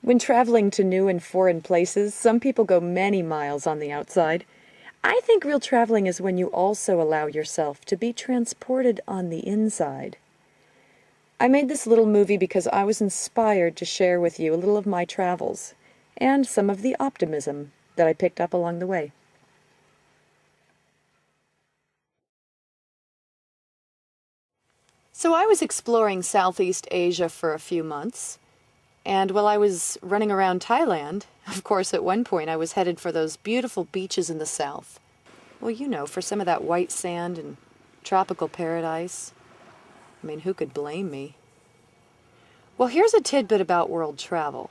When traveling to new and foreign places, some people go many miles on the outside. I think real traveling is when you also allow yourself to be transported on the inside. I made this little movie because I was inspired to share with you a little of my travels and some of the optimism that I picked up along the way. So I was exploring Southeast Asia for a few months. And while I was running around Thailand, of course at one point I was headed for those beautiful beaches in the south. Well, you know, for some of that white sand and tropical paradise. I mean, who could blame me? Well, here's a tidbit about world travel.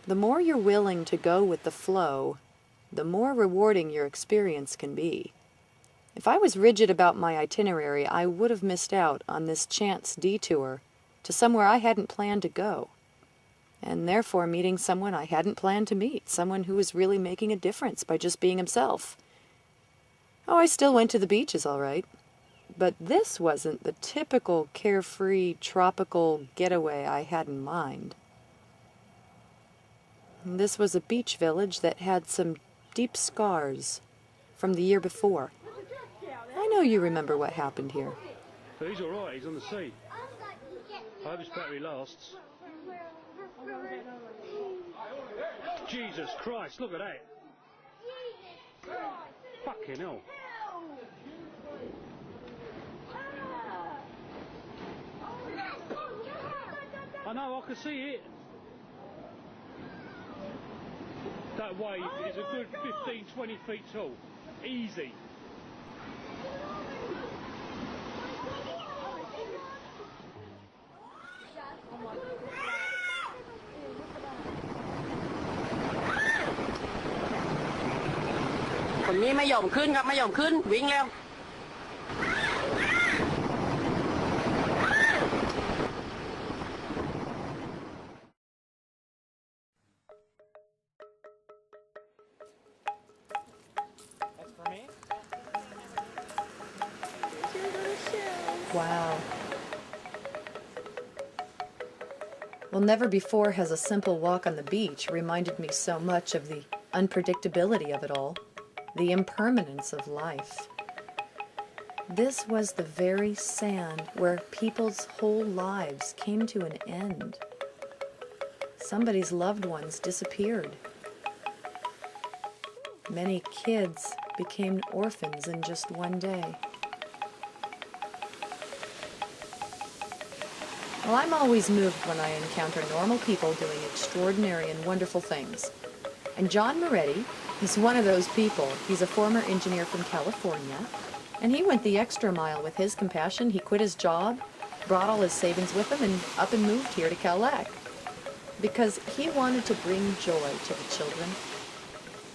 The more you're willing to go with the flow, the more rewarding your experience can be. If I was rigid about my itinerary, I would have missed out on this chance detour to somewhere I hadn't planned to go. And therefore meeting someone I hadn't planned to meet, someone who was really making a difference by just being himself. Oh, I still went to the beaches, all right. But this wasn't the typical carefree, tropical getaway I had in mind. This was a beach village that had some deep scars from the year before. I know you remember what happened here. But he's all right, he's on the sea. I hope his battery lasts. Jesus Christ, look at that. Fucking hell. I know, I can see it. That wave is a good 15, 20 feet tall. Easy. Cònไม่ยอมขึ้นครับไม่ยอมขึ้นวิ่งแล้ว That's for me. Wow. Well, never before has a simple walk on the beach reminded me so much of the unpredictability of it all, the impermanence of life. This was the very sand where people's whole lives came to an end. Somebody's loved ones disappeared. Many kids became orphans in just one day. Well, I'm always moved when I encounter normal people doing extraordinary and wonderful things. And John Moretti is one of those people. He's a former engineer from California, and he went the extra mile with his compassion. He quit his job, brought all his savings with him, and up and moved here to Khao Lak because he wanted to bring joy to the children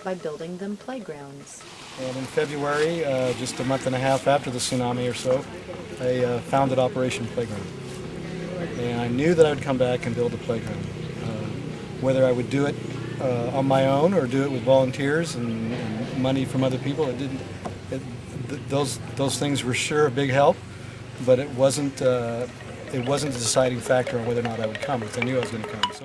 by building them playgrounds. And in February, just a month and a half after the tsunami or so, I founded Operation Playground. And I knew that I would come back and build a playground. Whether I would do it on my own or do it with volunteers and money from other people, those things were sure a big help, but it wasn't the deciding factor on whether or not I would come, because I knew I was going to come. So.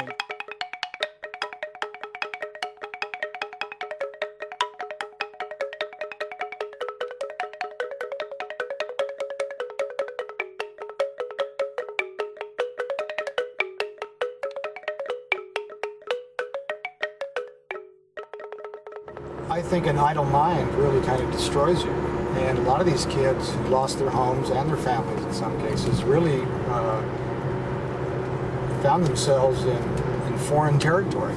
I think an idle mind really kind of destroys you. And a lot of these kids who lost their homes and their families in some cases really found themselves in foreign territory.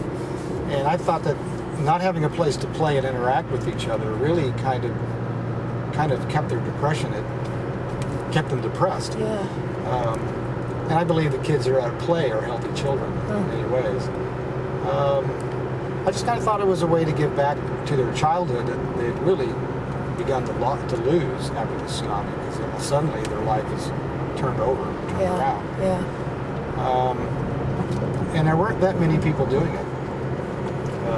And I thought that not having a place to play and interact with each other really kind of kept their depression. It kept them depressed. Yeah. And I believe the kids that are at play are healthy children in many ways. I just kind of thought it was a way to give back to their childhood that they'd really begun to lose after the tsunami, because suddenly their life is turned over, turned around. Yeah. And there weren't that many people doing it.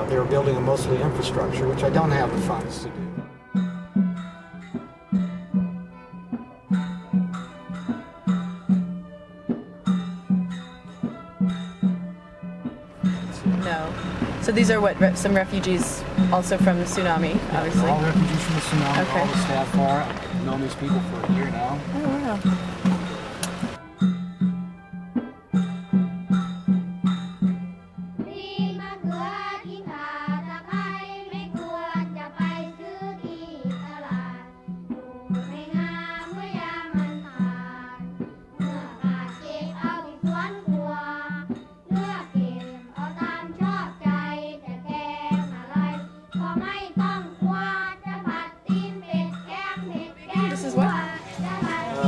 They were building mostly infrastructure, which I don't have the funds to do. No. So these are what, some refugees also from the tsunami, obviously? All refugees from the tsunami, Okay. all the staff are. I've known these people for a year now. Oh, wow.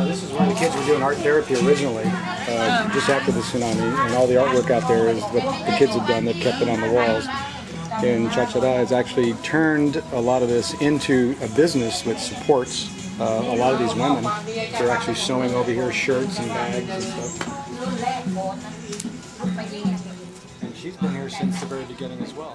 This is when the kids were doing art therapy originally, just after the tsunami, and all the artwork out there is what the kids had done. They've kept it on the walls. And Cha-Cha-Da has actually turned a lot of this into a business which supports a lot of these women. They're actually sewing over here shirts and bags and stuff. And she's been here since the very beginning as well.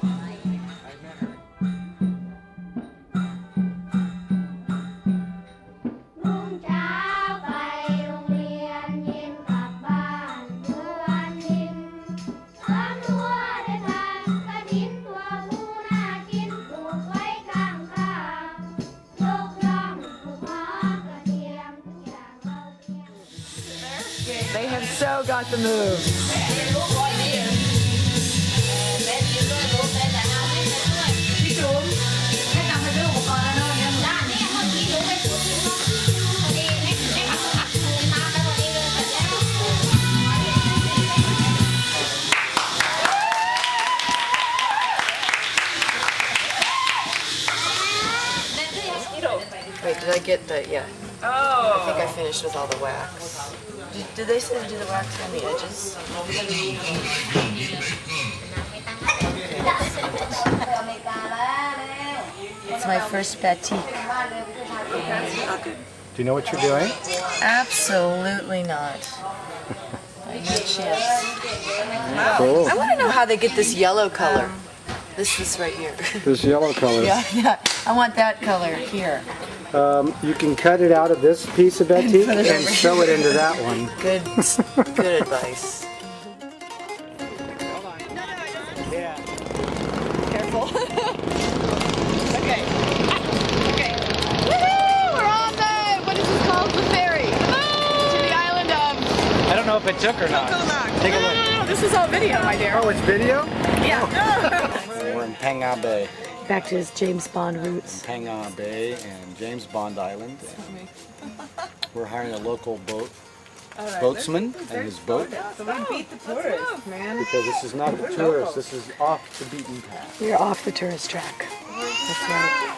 They have so got the move. Wait, did I get the, yeah. I think I finished with all the wax. Did they say to do the wax on the edges? It's my first batik. Do you know what you're doing? Absolutely not. No chance. Cool. I want to know how they get this yellow color. This right here. This yellow color. Yeah. I want that color here. You can cut it out of this piece of batik and sew it into that one. Good advice. Yeah. Careful. Okay. Woohoo! We're on the, what is this called? The ferry. To the island of... I don't know if it took or not. Take a look. No, this is all video, my dear. Oh, it's video? Yeah. We're in Phangna Bay. Back to his James Bond roots. Phangna Bay and James Bond Island. We're hiring a local boatsman and his boat. So we beat the tourists, man. Because this is not the tourist, this is off the beaten path. We're off the tourist track. That's right.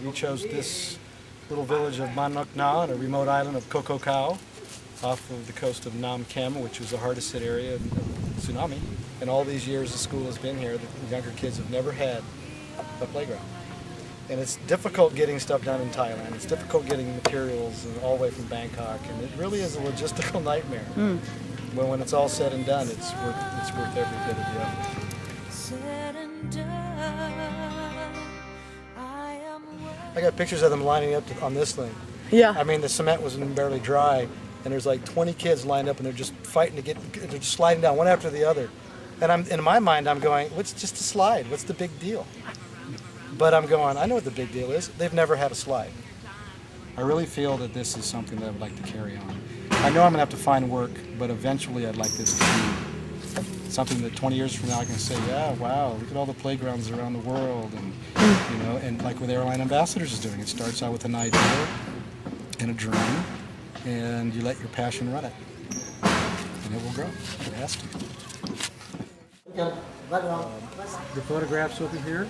We chose this little village of Man Nok Na on a remote island of Koh Khao off of the coast of Nam Khem, which was the hardest hit area of the tsunami. And all these years the school has been here, the younger kids have never had a playground. And it's difficult getting stuff done in Thailand. It's difficult getting materials all the way from Bangkok, and it really is a logistical nightmare. But when it's all said and done, it's worth every bit of the effort. I got pictures of them lining up on this thing. Yeah. I mean, the cement was barely dry, and there's like 20 kids lined up, and they're just fighting to get, they're just sliding down one after the other. And in my mind, I'm going, what's just a slide? What's the big deal? But I'm going, I know what the big deal is. They've never had a slide. I really feel that this is something that I would like to carry on. I know I'm going to have to find work, but eventually I'd like this to be something that 20 years from now I can say, yeah, wow, look at all the playgrounds around the world, and you know, and like with Airline Ambassadors is doing. It starts out with an idea and a dream, and you let your passion run it, and it will grow. It has to. The photographs over here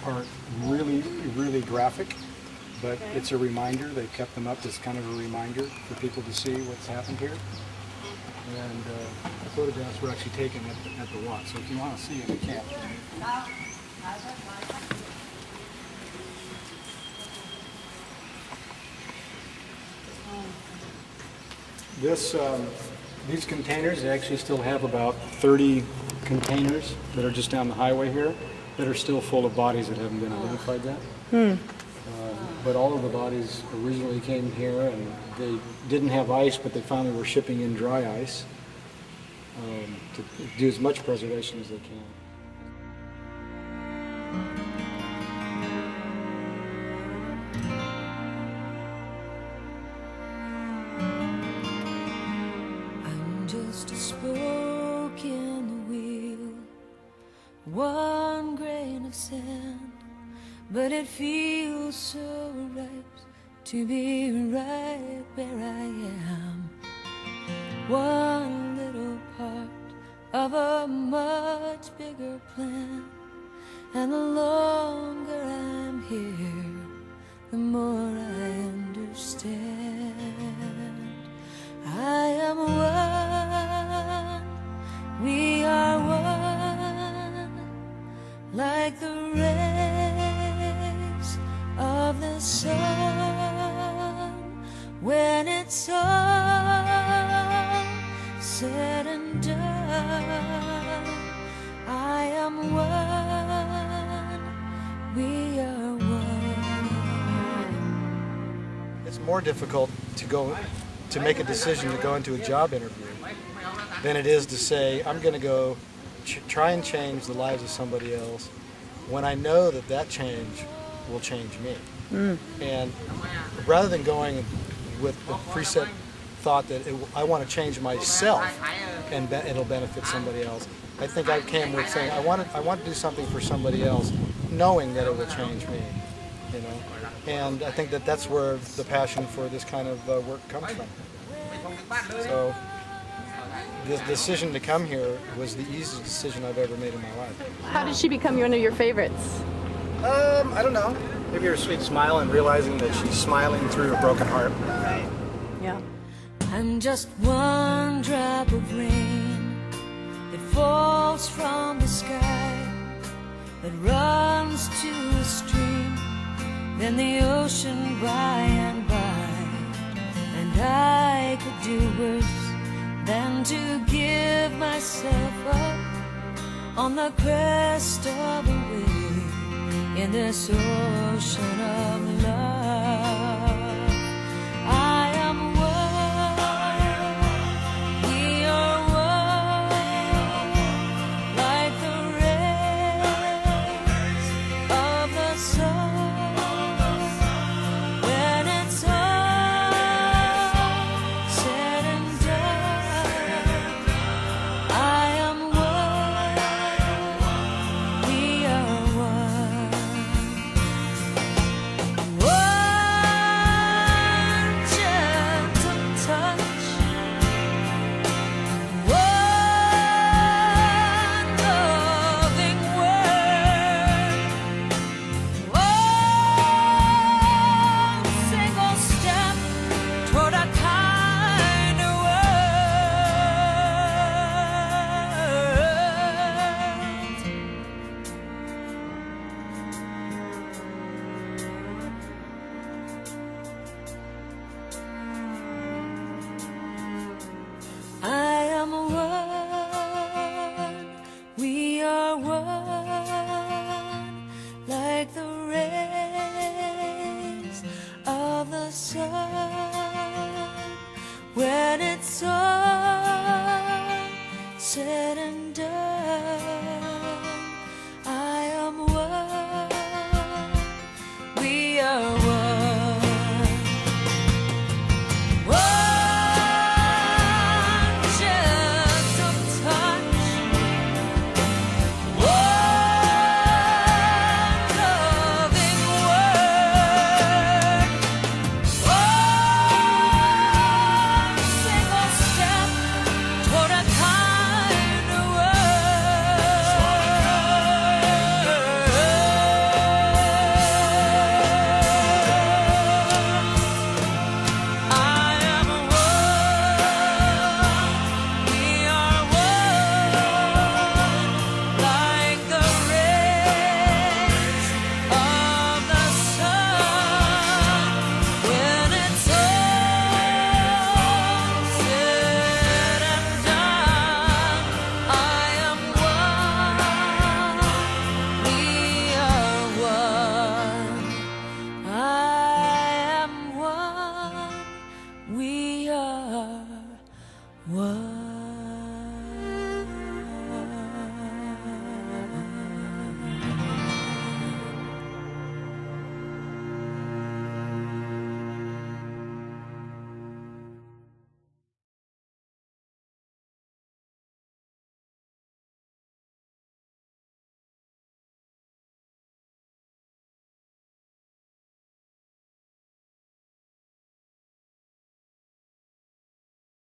are really, really graphic, but it's a reminder. They've kept them up as kind of a reminder for people to see what's happened here. And the photographs were actually taken at the walk, so if you want to see them, you can. These containers, they actually still have about 30 containers that are just down the highway here that are still full of bodies that haven't been identified yet. But all of the bodies originally came here, and they didn't have ice, but they finally were shipping in dry ice to do as much preservation as they can. I'm just a spoke in the wheel, one grain of sand, but it feels so right to be right where I am. One little part of a much bigger plan, and the longer I'm here, the more I understand. I am one, we are one, like the rays of the sun when it's all said and done. I am one, we are one. It's more difficult to make a decision to go into a job interview than it is to say, I'm going to go try and change the lives of somebody else when I know that that change will change me. And rather than going with the preset thought that I want to change myself and it'll benefit somebody else, I think I came with saying I want to do something for somebody else, knowing that it will change me, you know. And I think that that's where the passion for this kind of work comes from. So the decision to come here was the easiest decision I've ever made in my life. How did she become one of your favorites? I don't know. Maybe her sweet smile and realizing that she's smiling through a broken heart. Yeah. I'm just one drop of rain that falls from the sky, that runs to a stream, then the ocean by and by. And I could do worse than to give myself up on the crest of a wave in this ocean of love. I am one, we are one, like the rays of the sun when it's all said and done. I am one, we are one. One gentle touch, one loving word, one single step toward a kinder world. I am one, we are one, like the rays of the sun when it's all said and